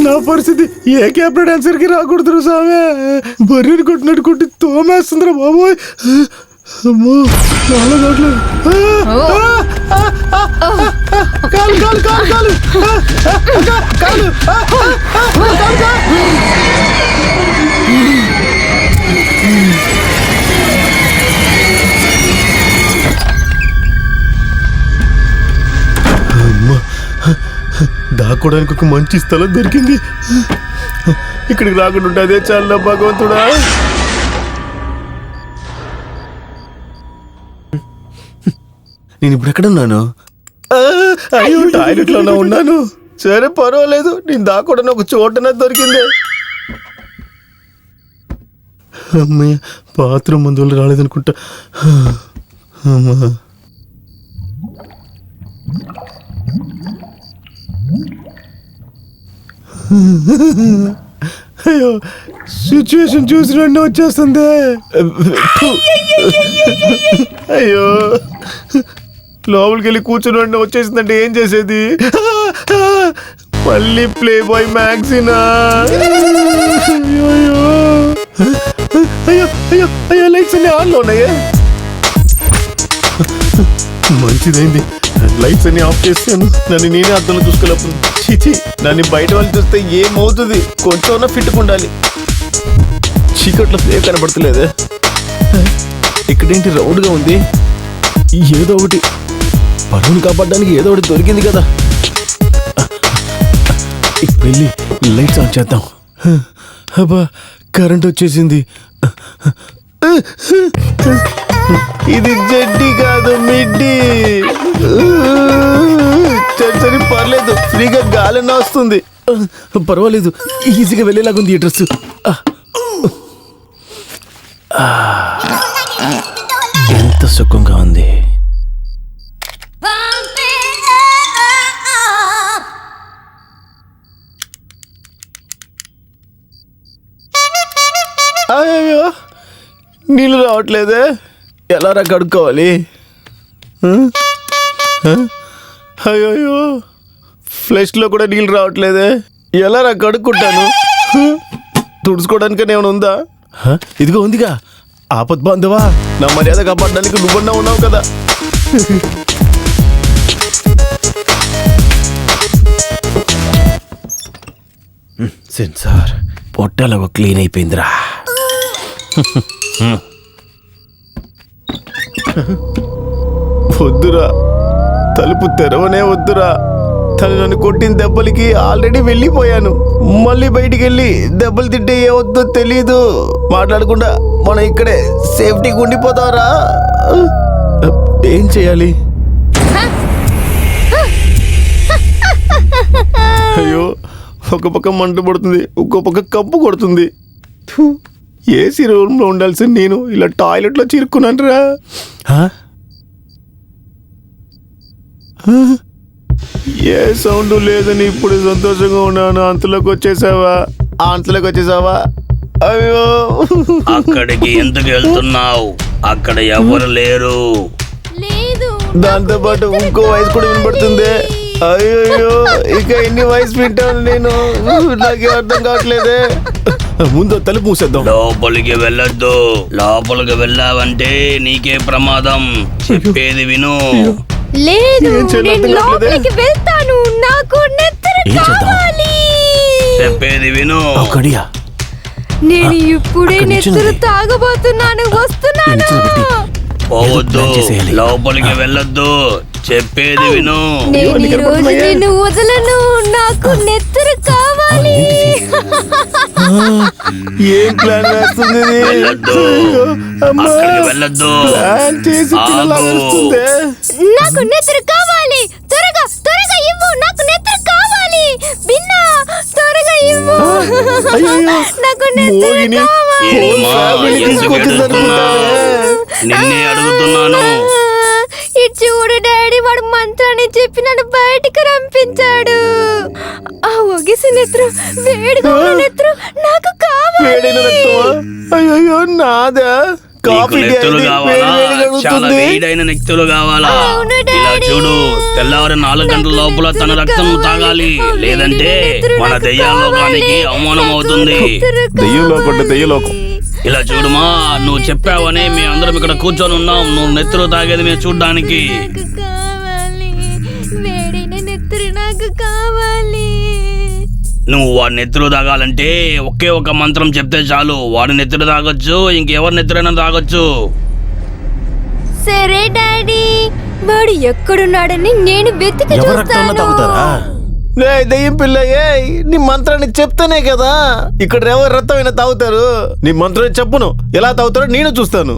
నా పరిస్థితి ఏ captain answer కి రాకూడదు సామె. బర్రెని కొట్టినట్టు కొట్టి తోమేస్తుందిరా బాబోయ్. అమ్మో చాలా కావట్లేదు. కాలు కాలు కాలు కాలు కాలు. దాక్కోడానికి ఒక మంచి స్థలం దొరికింది. ఇక్కడికి రాకుండా ఉంటే అదే చాలా భగవంతుడా. నేను ఇప్పుడు ఎక్కడున్నాను? అయ్యో టాయిలెట్ లోనే ఉన్నాను. సరే పర్వాలేదు, నేను దాక్కోడానికి ఒక చోటనే దొరికింది. అమ్మయ్య బాత్రూమ్ మందులు రాలేదనుకుంటా. అమ్మా అయ్యో సిచ్యువేషన్ చూసి రెండు వచ్చేస్తుంది. అయ్యో లోపలికి వెళ్ళి కూర్చుని రెండు వచ్చేసిందంటే ఏం చేసేది? మళ్ళీ ప్లే బాయ్ మ్యాగ్జినా? అయ్యో అయ్యో అయ్యో అయ్యో లైట్స్ అన్ని ఆన్లో ఉన్నాయే. మంచిదైంది లైట్స్ అన్ని ఆఫ్ చేస్తాను. నన్ను నేనే అద్దంలో చూసుకోలేప్పుడు. చీచి నన్ను బయట వాళ్ళు చూస్తే ఏమవుతుంది? కొంచెం ఫిట్గా ఉండాలి. చీకట్లో ఏం కనబడతలేదే. ఇక్కడేంటి రౌండ్గా ఉంది? ఏదో ఒకటి పరువుని కాపాడడానికి ఏదో ఒకటి దొరికింది కదా. ఇప్పుడు వెళ్ళి లైట్స్ ఆన్ చేద్దాం. అబ్బా కరెంట్ వచ్చేసింది. ఇది జడ్డి కాదు మిడ్డి. సరే పర్లేదు, ఫ్రీగా గాలన్నా వస్తుంది. పర్వాలేదు, ఈజీగా వెళ్ళేలాగుంది ఈ డ్రెస్. ఎంత సుఖంగా ఉంది. అయ్యో నీళ్ళు రావట్లేదే. ఎలా రా కడుక్కోవాలి? అయ్యో ఫ్లష్లో కూడా నీళ్ళు రావట్లేదే. ఎలా రా కడుక్కుంటాను? తుడుచుకోవడానికనే ఏమైనా ఉందా? ఇదిగో ఉందిగా. ఆపద్ బాంధవా, నా మర్యాద కాపాడడానికి నువ్వన్నా ఉన్నావు కదా. సెన్సార్ పొట్టలో క్లీన్ అయిపోయిందిరా. వద్దురా, తలుపు తెరవనే వద్దురా. తను నన్ను కొట్టిన దెబ్బలకి ఆల్రెడీ వెళ్ళిపోయాను. మళ్ళీ బయటికి వెళ్ళి దెబ్బలు తింటే ఏవద్దో తెలీదు. మాట్లాడకుండా మనం ఇక్కడే సేఫ్టీగా ఉండిపోతారా? ఏం చేయాలి? అయ్యో ఒక పక్క మంట పడుతుంది, ఇంకో పక్క కప్పు కొడుతుంది. ఏసీ రూమ్లో ఉండాల్సిన నేను ఇలా టాయిలెట్లో చిరుక్కున్నాను రా. ఏ సౌండ్ లేదని ఇప్పుడు సంతోషంగా ఉన్నాను. అంతలోకి వచ్చేసావా? అంతలోకి వచ్చేసావా? అయ్యో అక్కడికి ఎందుకు వెళ్తున్నావు? అక్కడ ఎవరు లేరు. దాంతో పాటు ఇంకో వాయిస్ కూడా వినపడుతుంది. అయ్యో ఇక ఎన్ని వాయిస్ వింటాను నేను? నాకే అర్థం కావట్లేదే. ముందు తలుపు మూసేద్దాం. లోపలికి వెళ్ళొద్దు. లోపలికి వెళ్ళావంటే నీకే ప్రమాదం. చెప్పేది విను. లేదు నేను లోపలికి వెళ్తాను. నాకు నెత్తరు కావాలి. చెప్పేది విను. నేను ఇప్పుడే నెత్తరు తాగబోతున్నాను. వస్తున్నాను. పోవద్దు, లోపలికి వెళ్ళొద్దు. చెప్పేది విను. నేను ఈ రోజు నిన్ను వదలను. నాకు నెత్తరు కావాలి. ఏం ప్లాన్ వేస్తుంది? వెళ్ళొద్దు, అక్కడికి వెళ్ళొద్దు. నాకు నెత్తరు కావాలి. త్వరగా త్వరగా ఇవ్వు. నాకు నెత్తరు కావాలి. బిన్నా త్వరగా ఇవ్వు. నాకు నెత్తరు కావాలి. నిన్నే అడుగుతున్నాను. ఇది చూడు డాడీ, వాడు మంత్రాన్ని చెప్పి నన్ను బయటికి రంపించాడు. ఆ ఒగిసి నెత్రు, వేడిగా ఉన్న నెత్రు నాకు కావాలి. అయ్యో నాదా? కాఫీ డే నెత్తులు అయింది, కావాలా వేడివేడిగా చాలా అడుగుతుంది. వేడైన నెత్తులు కావాలా అవును, డాడీ. ఇలా చూడు తెల్లవారు 4 గంటల లోపల తన రక్తం తాగాలి లేదంటే మన దెయ్యాల లోకానికి అవమానం అవుతుంది దెయ్యం లోకం అంటే దెయ్యం లోకం. ఇలా చూడుమా నువ్వు చెప్పావని మేము అందరం ఇక్కడ కూర్చొని ఉన్నాం నువ్వు నెత్తులు తాగేది మేము చూడ్డానికి నాకు కావాలి వేడిన నెత్తురు నాకు కావాలి. నువ్వు వాడి నెత్తులు తాగాలంటే ఒకే ఒక మంత్రం చెప్తే చాలు వాడి నెత్తులు తాగొచ్చు ఇంకెవరి నెత్తురైనా తాగొచ్చు సరే డాడీ, వాడు ఎక్కడున్నాడని నేను వెతికి ఎవరు రక్తమన్నా తాగుతారా? చూస్తాను. దెయ్యం పిల్ల ఏయ్, నీ మంత్రాన్ని చెప్తానే కదా ఇక్కడ ఎవరు రక్తమైనా తాగుతారు. నీ మంత్రాన్ని చెప్పును ఎలా తాగుతారో నేను చూస్తాను.